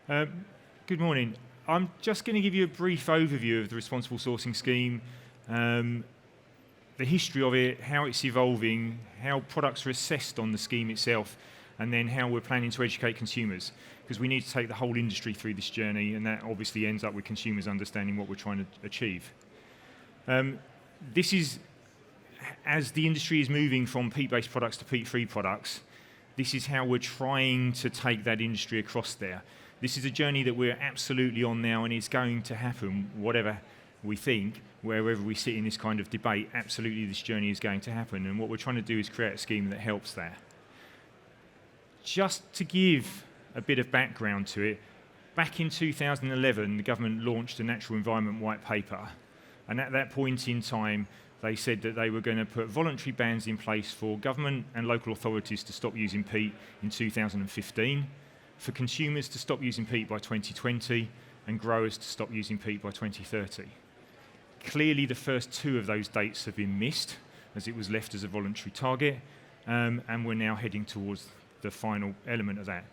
Um, Good morning. I'm just going to give you a brief overview of the responsible sourcing scheme, um, the history of it, how it's evolving, how products are assessed on the scheme itself, and then how we're planning to educate consumers. Because we need to take the whole industry through this journey, and that obviously ends up with consumers understanding what we're trying to achieve. This is, as the industry is moving from peat-based products to peat-free products, this is how we're trying to take that industry across there. This is a journey that we're absolutely on now, and it's going to happen, whatever we think, wherever we sit in this kind of debate, absolutely this journey is going to happen, and what we're trying to do is create a scheme that helps that. Just to give a bit of background to it, back in 2011, the government launched a natural environment white paper, and at that point in time, they said that they were going to put voluntary bans in place for government and local authorities to stop using peat in 2015, for consumers to stop using peat by 2020, and growers to stop using peat by 2030. Clearly, the first two of those dates have been missed, as it was left as a voluntary target, and we're now heading towards the final element of that.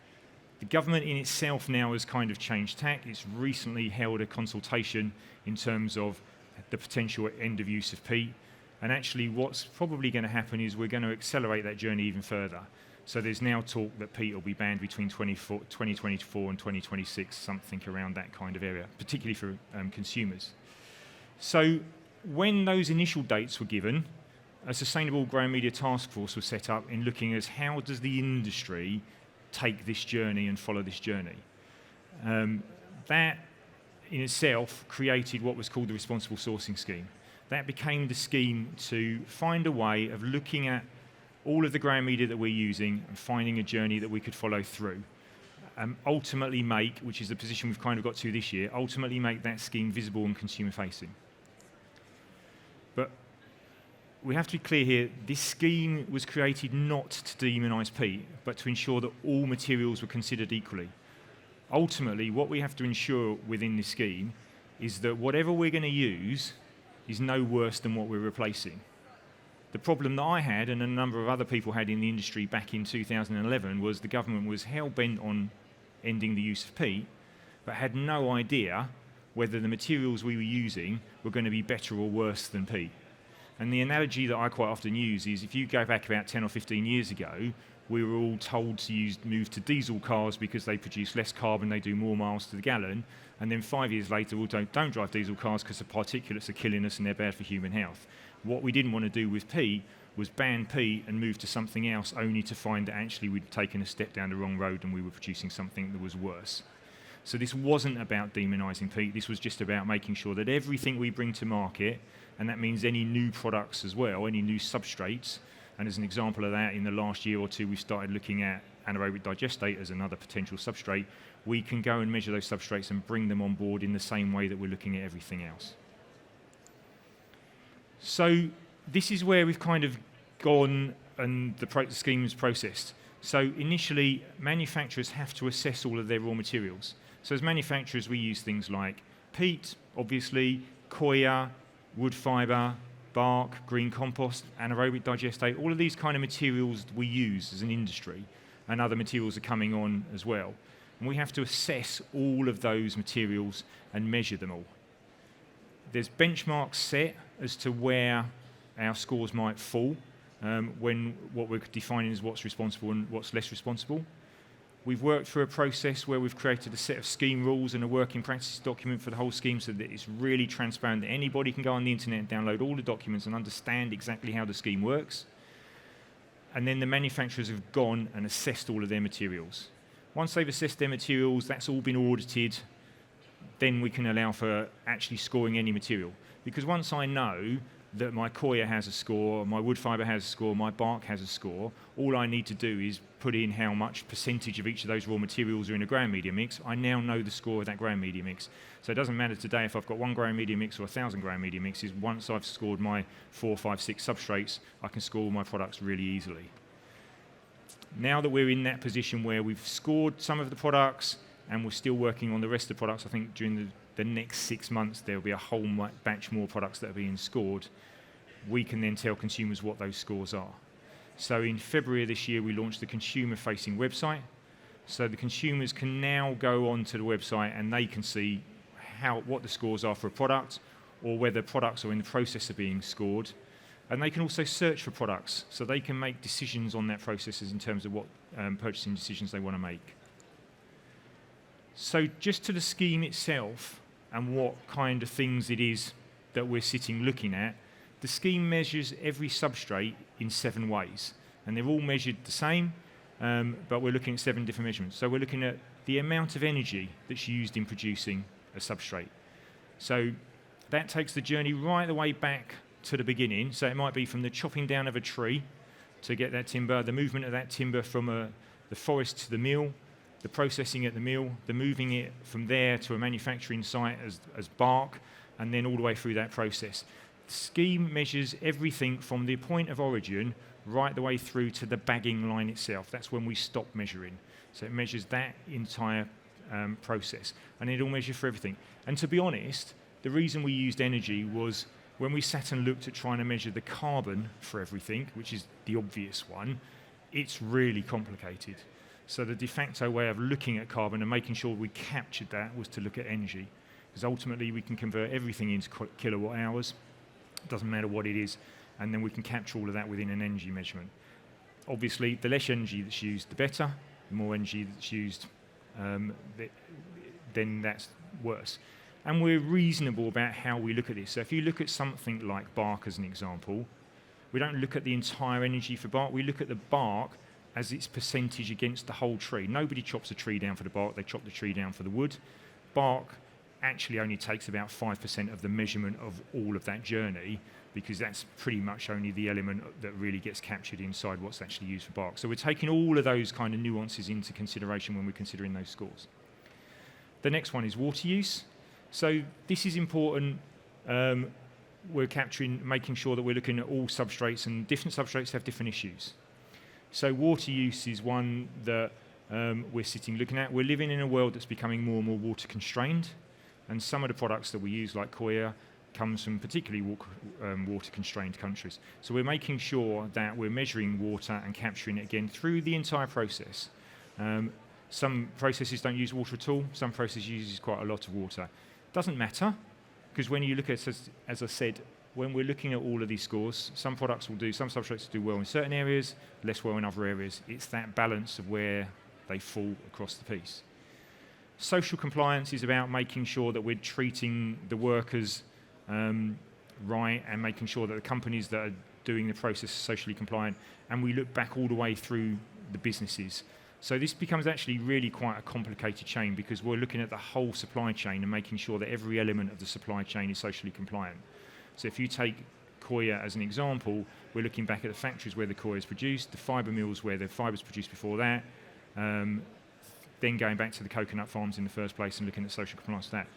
The government in itself now has kind of changed tack. It's recently held a consultation in terms of the potential end of use of peat, and actually what's probably going to happen is we're going to accelerate that journey even further. So there's now talk that peat will be banned between 2024 and 2026, something around that kind of area, particularly for consumers. So when those initial dates were given, a Sustainable Growing Media Task Force was set up in looking at how does the industry take this journey and follow this journey. That in itself created what was called the Responsible Sourcing Scheme. That became the scheme to find a way of looking at all of the growing media that we're using and finding a journey that we could follow through. Ultimately make, which is the position we've kind of got to this year, ultimately make that scheme visible and consumer facing. But we have to be clear here, this scheme was created not to demonise peat, but to ensure that all materials were considered equally. Ultimately, what we have to ensure within this scheme is that whatever we're going to use is no worse than what we're replacing. The problem that I had, and a number of other people had in the industry back in 2011, was the government was hell-bent on ending the use of peat, but had no idea whether the materials we were using were going to be better or worse than peat. And the analogy that I quite often use is if you go back about 10 or 15 years ago, we were all told to move to diesel cars because they produce less carbon, they do more miles to the gallon, and then 5 years later we'll don't drive diesel cars because the particulates are killing us and they're bad for human health. What we didn't want to do with peat was ban peat and move to something else, only to find that actually we'd taken a step down the wrong road and we were producing something that was worse. So this wasn't about demonising peat, this was just about making sure that everything we bring to market, and that means any new products as well, any new substrates, and as an example of that, in the last year or two we've started looking at anaerobic digestate as another potential substrate. We can go and measure those substrates and bring them on board in the same way that we're looking at everything else. So this is where we've kind of gone and the scheme is processed. So initially, manufacturers have to assess all of their raw materials. So as manufacturers, we use things like peat, obviously, coir, wood fibre, bark, green compost, anaerobic digestate, all of these kind of materials we use as an industry, and other materials are coming on as well. And we have to assess all of those materials and measure them all. There's benchmarks set as to where our scores might fall when what we're defining as what's responsible and what's less responsible. We've worked through a process where we've created a set of scheme rules and a working practice document for the whole scheme so that it's really transparent, that anybody can go on the internet and download all the documents and understand exactly how the scheme works. And then the manufacturers have gone and assessed all of their materials. Once they've assessed their materials, that's all been audited, then we can allow for actually scoring any material. Because once I know that my coir has a score, my wood fibre has a score, my bark has a score, all I need to do is put in how much percentage of each of those raw materials are in a growing media mix. I now know the score of that growing media mix. So it doesn't matter today if I've got 1 growing media mix or 1,000 growing media mixes. Once I've scored my 4, 5, 6 substrates, I can score all my products really easily. Now that we're in that position where we've scored some of the products and we're still working on the rest of the products, I think during the next 6 months there'll be a whole batch more products that are being scored. We can then tell consumers what those scores are. So in February of this year we launched the consumer-facing website. So the consumers can now go onto the website and they can see what the scores are for a product, or whether products are in the process of being scored. And they can also search for products, so they can make decisions on that processes in terms of what purchasing decisions they want to make. So just to the scheme itself and what kind of things it is that we're sitting looking at, the scheme measures every substrate in 7 ways. And they're all measured the same, but we're looking at 7 different measurements. So we're looking at the amount of energy that's used in producing a substrate. So that takes the journey right the way back to the beginning. So it might be from the chopping down of a tree to get that timber, the movement of that timber from the forest to the mill, the processing at the mill, the moving it from there to a manufacturing site as bark, and then all the way through that process. The scheme measures everything from the point of origin right the way through to the bagging line itself. That's when we stop measuring. So it measures that entire process, and it'll measure for everything. And to be honest, the reason we used energy was when we sat and looked at trying to measure the carbon for everything, which is the obvious one, it's really complicated. So the de facto way of looking at carbon and making sure we captured that was to look at energy, because ultimately we can convert everything into kilowatt hours. It doesn't matter what it is, and then we can capture all of that within an energy measurement. Obviously, the less energy that's used, the better. The more energy that's used, then that's worse. And we're reasonable about how we look at this. So if you look at something like bark as an example, we don't look at the entire energy for bark. We look at the bark as its percentage against the whole tree. Nobody chops a tree down for the bark. They chop the tree down for the wood. Bark actually only takes about 5% of the measurement of all of that journey, because that's pretty much only the element that really gets captured inside what's actually used for bark. So we're taking all of those kind of nuances into consideration when we're considering those scores. The next one is water use. So this is important. We're making sure that we're looking at all substrates, and different substrates have different issues. So water use is one that we're sitting looking at. We're living in a world that's becoming more and more water constrained, and some of the products that we use, like Koya, comes from particularly water constrained countries. So we're making sure that we're measuring water and capturing it again through the entire process. Some processes don't use water at all. Some processes use quite a lot of water. Doesn't matter, because when you look at, as I said, when we're looking at all of these scores, some substrates do well in certain areas, less well in other areas. It's that balance of where they fall across the piece. Social compliance is about making sure that we're treating the workers right, and making sure that the companies that are doing the process are socially compliant, and we look back all the way through the businesses. So this becomes actually really quite a complicated chain, because we're looking at the whole supply chain and making sure that every element of the supply chain is socially compliant. So if you take Koya as an example, we're looking back at the factories where the Koya is produced, the fibre mills where the fibre is produced before that, then going back to the coconut farms in the first place and looking at social compliance of that.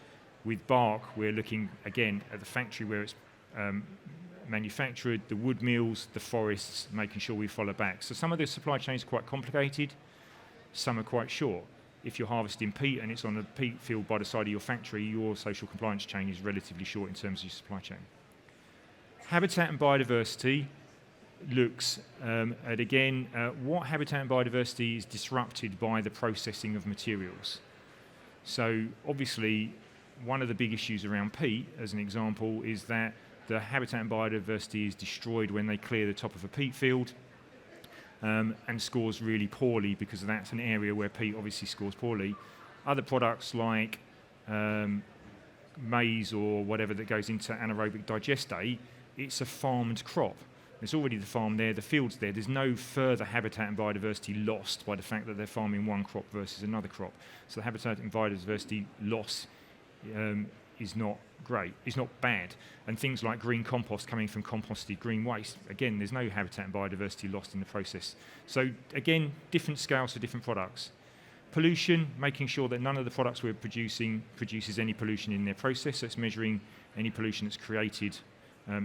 With bark, we're looking again at the factory where it's manufactured, the wood mills, the forests, making sure we follow back. So some of the supply chains are quite complicated, some are quite short. If you're harvesting peat and it's on a peat field by the side of your factory, your social compliance chain is relatively short in terms of your supply chain. Habitat and biodiversity looks at, again, what habitat and biodiversity is disrupted by the processing of materials. So obviously, one of the big issues around peat, as an example, is that the habitat and biodiversity is destroyed when they clear the top of a peat field, and scores really poorly, because that's an area where peat obviously scores poorly. Other products like maize or whatever that goes into anaerobic digestate, it's a farmed crop. There's already the farm there, the field's there. There's no further habitat and biodiversity lost by the fact that they're farming one crop versus another crop. So the habitat and biodiversity loss is not great. It's not bad. And things like green compost coming from composted green waste, again, there's no habitat and biodiversity lost in the process. So again, different scales for different products. Pollution, making sure that none of the products we're producing produces any pollution in their process. So it's measuring any pollution that's created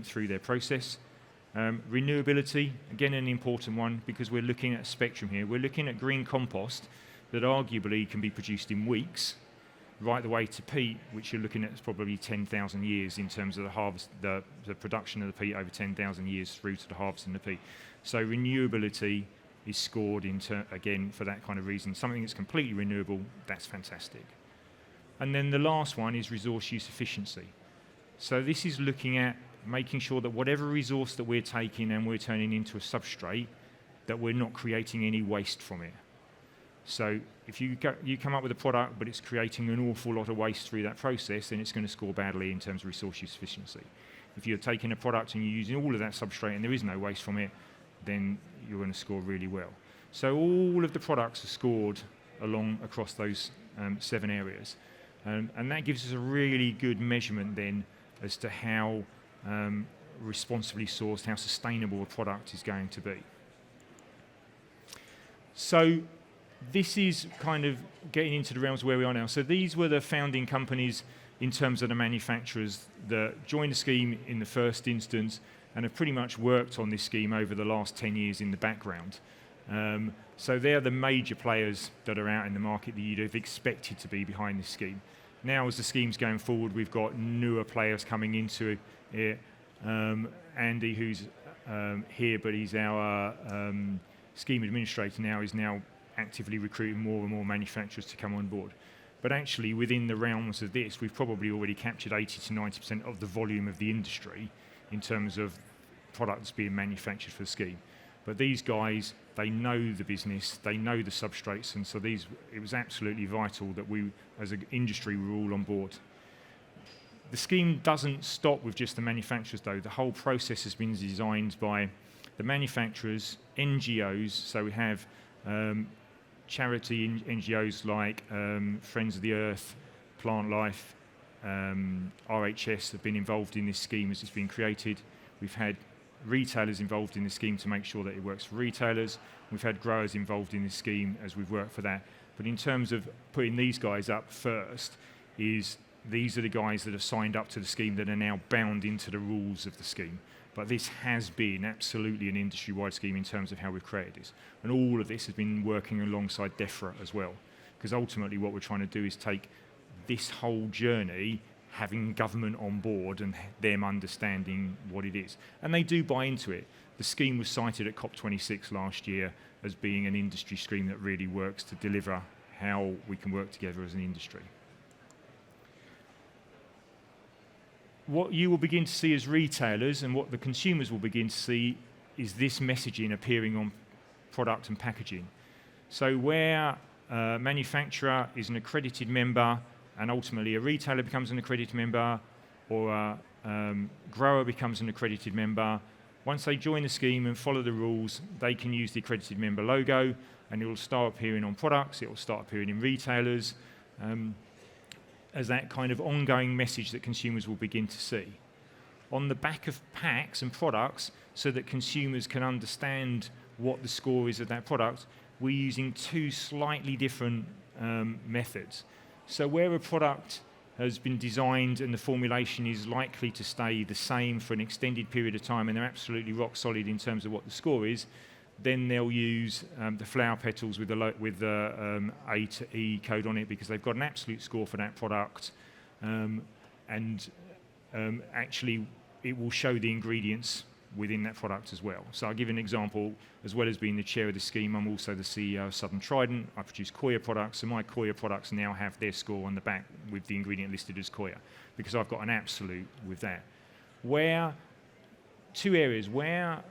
through their process. Renewability, again, an important one, because we're looking at a spectrum here. We're looking at green compost that arguably can be produced in weeks, right the way to peat, which you're looking at is probably 10,000 years in terms of the harvest, the production of the peat over 10,000 years through to the harvest in the peat. So renewability is scored again for that kind of reason. Something that's completely renewable, that's fantastic. And then the last one is resource use efficiency. So this is looking at making sure that whatever resource that we're taking and we're turning into a substrate, that we're not creating any waste from it. So if you come up with a product but it's creating an awful lot of waste through that process, then it's going to score badly in terms of resource use efficiency. If you're taking a product and you're using all of that substrate and there is no waste from it, then you're going to score really well. So all of the products are scored across those 7 areas. And that gives us a really good measurement then as to how responsibly sourced, how sustainable a product is going to be. So this is kind of getting into the realms where we are now. So these were the founding companies in terms of the manufacturers that joined the scheme in the first instance and have pretty much worked on this scheme over the last 10 years in the background. So they're the major players that are out in the market that you'd have expected to be behind this scheme. Now, as the scheme's going forward, we've got newer players coming into it. Andy, who's here, but he's our scheme administrator now, is now actively recruiting more and more manufacturers to come on board. But actually, within the realms of this, we've probably already captured 80 to 90% of the volume of the industry in terms of products being manufactured for the scheme. But these guys, they know the business, they know the substrates, and so it was absolutely vital that we, as an industry, were all on board. The scheme doesn't stop with just the manufacturers, though. The whole process has been designed by the manufacturers, NGOs, so we have charity NGOs like Friends of the Earth, Plant Life, RHS have been involved in this scheme as it's been created. We've had retailers involved in the scheme to make sure that it works for retailers. We've had growers involved in this scheme as we've worked for that. But in terms of putting these guys up first, these are the guys that have signed up to the scheme that are now bound into the rules of the scheme. But this has been absolutely an industry-wide scheme in terms of how we've created this. And all of this has been working alongside DEFRA as well. Because ultimately what we're trying to do is take this whole journey, having government on board and them understanding what it is. And they do buy into it. The scheme was cited at COP26 last year as being an industry scheme that really works to deliver how we can work together as an industry. What you will begin to see as retailers and what the consumers will begin to see is this messaging appearing on product and packaging. So where a manufacturer is an accredited member and ultimately a retailer becomes an accredited member or a grower becomes an accredited member, once they join the scheme and follow the rules, they can use the accredited member logo and it will start appearing on products, it will start appearing in retailers, as that kind of ongoing message that consumers will begin to see. On the back of packs and products, so that consumers can understand what the score is of that product, we're using 2 slightly different methods. So where a product has been designed and the formulation is likely to stay the same for an extended period of time and they're absolutely rock solid in terms of what the score is, then they'll use the flower petals with the A to E code on it because they've got an absolute score for that product. Actually, it will show the ingredients within that product as well. So I'll give you an example. As well as being the chair of the scheme, I'm also the CEO of Southern Trident. I produce Koya products, and my Koya products now have their score on the back with the ingredient listed as Koya because I've got an absolute with that. Where 2 areas where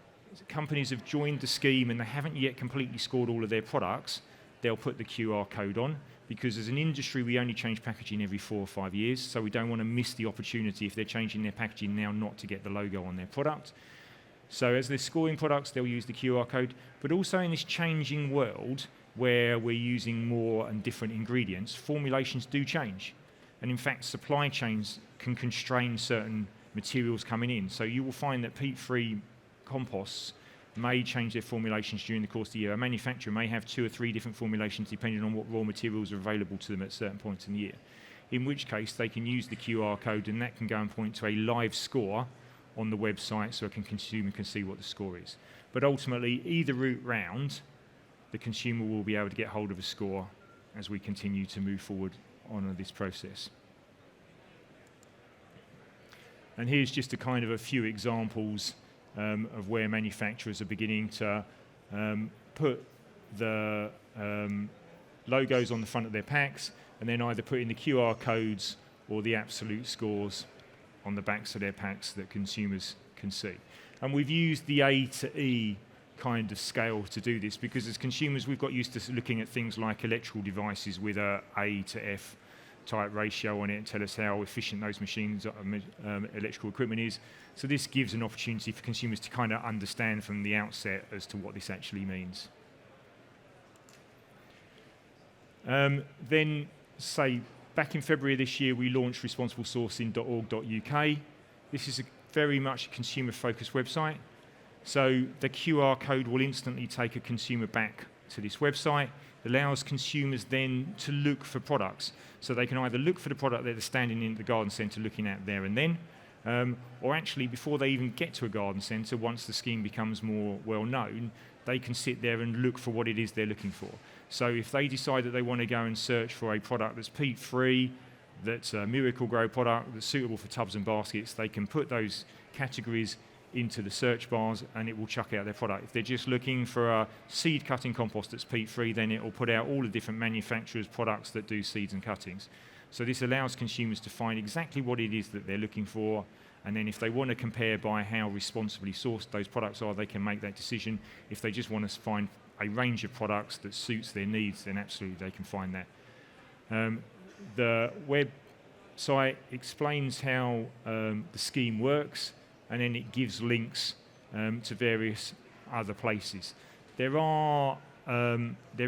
companies have joined the scheme and they haven't yet completely scored all of their products, they'll put the QR code on because as an industry we only change packaging every 4 or 5 years, so we don't want to miss the opportunity if they're changing their packaging now not to get the logo on their product. So as they're scoring products, they'll use the QR code, but also in this changing world where we're using more and different ingredients, formulations do change. And in fact, supply chains can constrain certain materials coming in. So you will find that peat-free composts may change their formulations during the course of the year. A manufacturer may have 2 or 3 different formulations depending on what raw materials are available to them at certain points in the year. In which case, they can use the QR code and that can go and point to a live score on the website so a consumer can see what the score is. But ultimately, either route round, the consumer will be able to get hold of a score as we continue to move forward on this process. And here's just a kind of a few examples of where manufacturers are beginning to put the logos on the front of their packs, and then either put in the QR codes or the absolute scores on the backs of their packs that consumers can see. And we've used the A to E kind of scale to do this, because as consumers we've got used to looking at things like electrical devices with a A to F type ratio on it and tell us how efficient those machines, electrical equipment is. So this gives an opportunity for consumers to kind of understand from the outset as to what this actually means. Then, say, back in February this year, we launched responsiblesourcing.org.uk. This is very much a consumer-focused website. So the QR code will instantly take a consumer back to this website. It allows consumers then to look for products. So they can either look for the product that they're standing in the garden centre looking at there and then, or actually before they even get to a garden centre, once the scheme becomes more well known, they can sit there and look for what it is they're looking for. So if they decide that they want to go and search for a product that's peat-free, that's a Miracle Grow product, that's suitable for tubs and baskets, they can put those categories into the search bars and it will chuck out their product. If they're just looking for a seed cutting compost that's peat-free, then it will put out all the different manufacturers' products that do seeds and cuttings. So this allows consumers to find exactly what it is that they're looking for, and then if they want to compare by how responsibly sourced those products are, they can make that decision. If they just want to find a range of products that suits their needs, then absolutely they can find that. The website explains how the scheme works, and then it gives links to various other places. There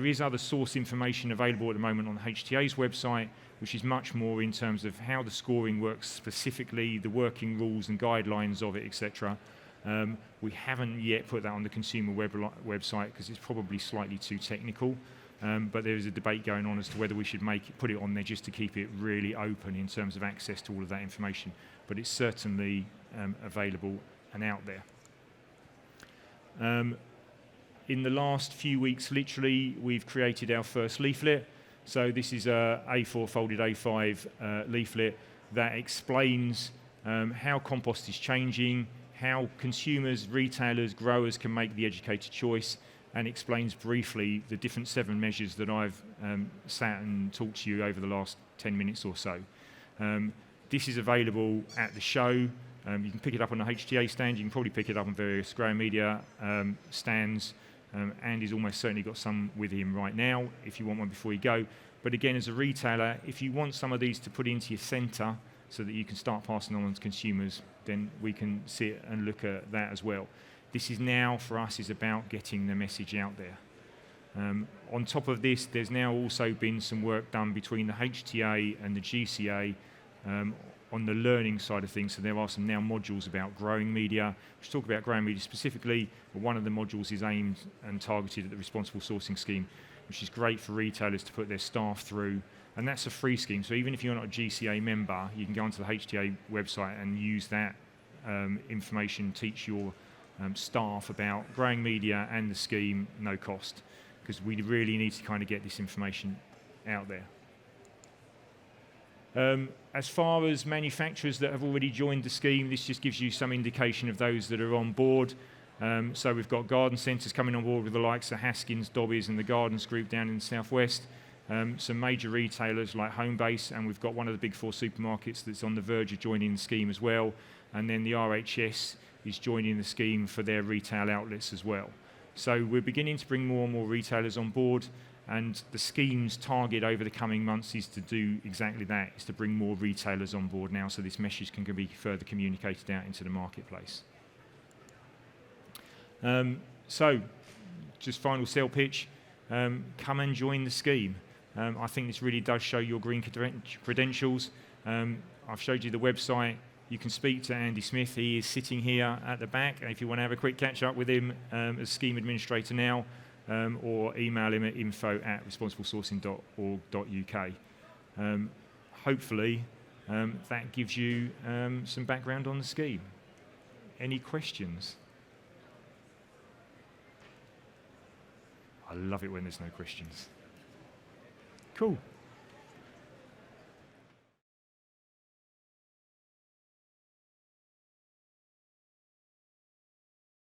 is other source information available at the moment on the HTA's website, which is much more in terms of how the scoring works specifically, the working rules and guidelines of it, etc. We haven't yet put that on the consumer website because it's probably slightly too technical, but there is a debate going on as to whether we should put it on there just to keep it really open in terms of access to all of that information. But it's certainly available and out there. In the last few weeks, literally, we've created our first leaflet. So this is a A4 folded A5 leaflet that explains how compost is changing, how consumers, retailers, growers can make the educated choice, and explains briefly the different 7 measures that I've sat and talked to you over the last 10 minutes or so. This is available at the show. You can pick it up on the HTA stand. You can probably pick it up on various Growing Media stands. Andy's almost certainly got some with him right now if you want one before you go. But again, as a retailer, if you want some of these to put into your centre so that you can start passing on to consumers, then we can sit and look at that as well. This is now, for us, is about getting the message out there. On top of this, there's now also been some work done between the HTA and the GCA on the learning side of things. So there are some now modules about growing media. We'll talk about growing media specifically, but one of the modules is aimed and targeted at the responsible sourcing scheme, which is great for retailers to put their staff through. And that's a free scheme. So even if you're not a GCA member, you can go onto the HTA website and use that information, teach your staff about growing media and the scheme, no cost, because we really need to kind of get this information out there. As far as manufacturers that have already joined the scheme, this just gives you some indication of those that are on board. So we've got garden centres coming on board with the likes of Haskins, Dobbies and the Gardens Group down in the southwest. Some major retailers like Homebase, and we've got one of the big 4 supermarkets that's on the verge of joining the scheme as well. And then the RHS is joining the scheme for their retail outlets as well. So we're beginning to bring more and more retailers on board. And the scheme's target over the coming months is to do exactly that, is to bring more retailers on board now so this message can be further communicated out into the marketplace. So, just final sell pitch, come and join the scheme. I think this really does show your green credentials. I've showed you the website. You can speak to Andy Smith. He is sitting here at the back. And if you want to have a quick catch up with him as scheme administrator now, or email him at info@responsiblesourcing.org.uk. Hopefully, that gives you some background on the scheme. Any questions? I love it when there's no questions. Cool.